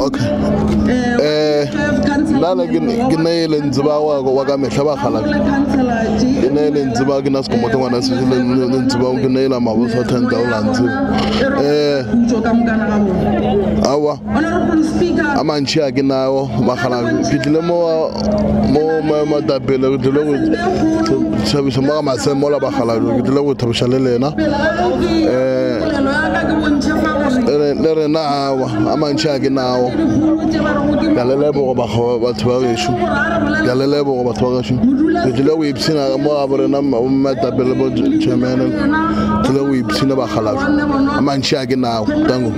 Okay. Nala ginele nziba wa ka mehla ba khala. Ginele nziba ke nasko motho ngwana se nziba o ginela maboso 10,000. Awa. Amanchi a ke nawo ba khala ke tlile mo matapele ke tlile go thabisa mo masemo la ba khala ke tlile go thabisa le lena. Lere na awa amanchi a ke nawo. Galelebo ba batho ba beshu galelebo batho ba beshu ke tlile go ipsina mo a borena matapele bo chemene tlile go ipsina ba khala amanchi a ke nawo tango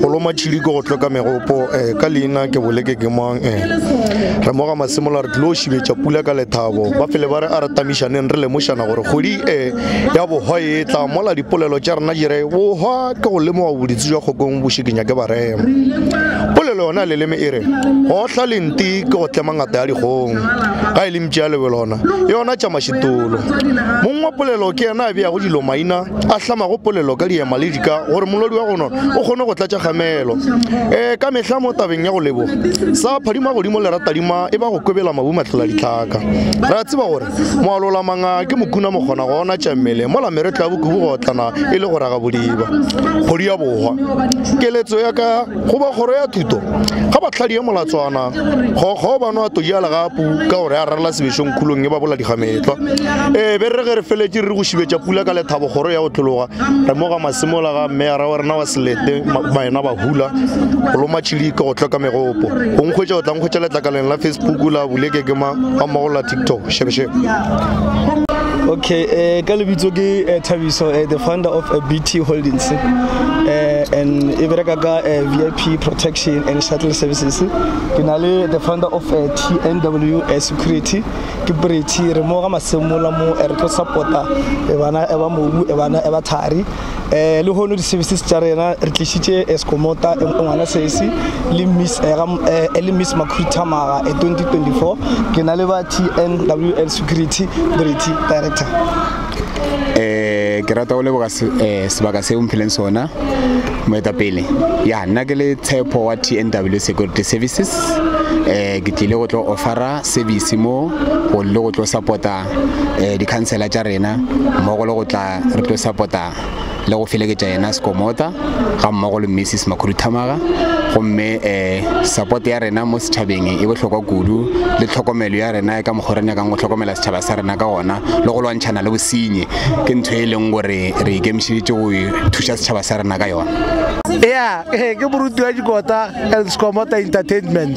Olo machili go tloka megopo ka leina ke boleke ke mang re mo ga masemola re tlo shibetša pula ka lethabo ba fele ba re a re tamishaneng re le moshana gore godi ya bo hoye tla mola dipolelo tša rena dire bo ha ke go lemoga boditsi jwa kgokong bo shikenya ke barema polelo yona le leme ere go hla lenti ke go tlema ngata ya dikgong ga ile mtšea lebelona yona tša mašitolo mongwe polelo ke yena a bea go dilo maina a hlama go polelo ka diema le dika gore molodi wa gona o kgone go tlatša kgamelo ka mehla mo tabeng ya go leboga sa phadima godimo le ratadima e ba go kwebela mabu matlhela ditlhaka re a tseba gore moalola manga ke mokuna mo kgona go ona tša mmele mola meretla bokubu go otlana e le go raga bodiba kgodi ya bohwa keletso ya ka go ba kgoro ya thuto ga batlhadi ya molatswana go ba no atoja la gapu ka gore a rarela sebešong khulong e ba bola digametlwa be re ge re feletse re go shibetša pula ka lethabo kgoro ya go tlologa re moga masemola ga mme ya ra wa rena wa selete maena ba hula go lo matšhili ka go tloka megopo go nkgwetša o tla nkgwetša letlakaleng la Facebook la buleke ke ma ga mmogo la TikTok shebeshebe. Okay, Galibito Taviso, the founder of BT Holdings, and Iberagaga VIP Protection and Shuttle Services. Finally, the founder of TNW Security, Kibriti, Remora Masemulamo, Erto Sapota, Evana Evamu, Evana Evatari, Luhono Services Charena, Rikishite Escomota, Emana Sesi, Elimis Makritamara, 2024, Kinaleva TNW Security, Briti Director. Ke rata go leboga sebaka se o mphileng sona moetapele ya nna ke le tshepo wa TNW Security Services ke tlile go tlo offera service mo go le go tlo supporta di-councilor tša rena mmogo le go tla re tlo supporta le go feleketša yena Scomota ga mmogo le Mrs Makhuduthamaga gomme support ya rena mo setšhabeng e bohlokwa kudu le tlhokomelo ya rena ka mokgwa re nyakang go tlhokomela setšhaba sa rena ka gona le go lwantšhana le bosenyi ke ntho e leng gore re ikemišeditše go thuša setšhaba sa rena ka yona. Yeah, ke moruti wa dikota Scomota Entertainment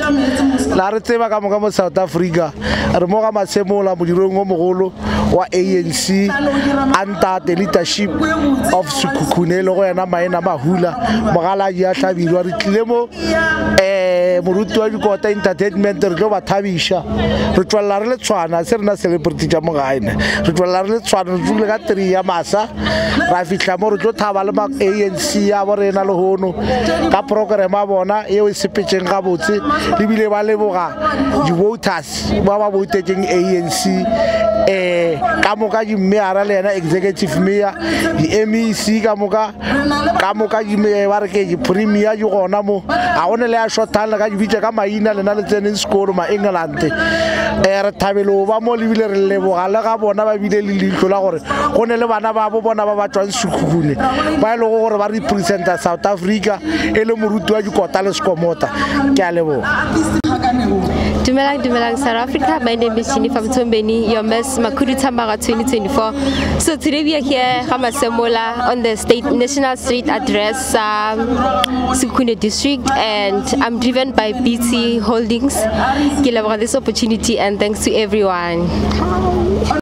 la re tseba ka moka mo South Africa re mo ga masemola modirong o mogolo wa ANC under the leadership of Sukhukhunelo go yena maena mahula mogala ya tlhabirwa re tlile mo moruti wa dikota Entertainment re tlo ba thabisha re tswalla re le tshwana se rena celebrity tša mogaene re tswalla re le tshwana re tsule ka 3 ya masa ra fihla mo re tlo thaba le ANC ya borena le hono ka program a bona eo e sepetšeng ga botse le bile ba leboga di voters ba ba votetšeng ANC ka moka di mayor le yena executive mayor di MEC ka moka di ba re ke di premier di gona mo a gone le a shotala ka di bitša ka maina lena le tseneng sekolo ma England re thabelo ba mo le bile re leboga le ga bona ba bile le leihlo la gore go ne le bana ba bo bona ba ba tswang Sekhukhune ba ile go gore ba representa South Africa e le moruti wa dikota le Scomota ke a leboga. Dumelang South Africa. My name is Shinifa Mtombeni, your Miss Makhuduthamaga 2024. So today we are here Hamasemola on the National Street address, Sekhukhune district, and I'm driven by BT Holdings. This opportunity and thanks to everyone.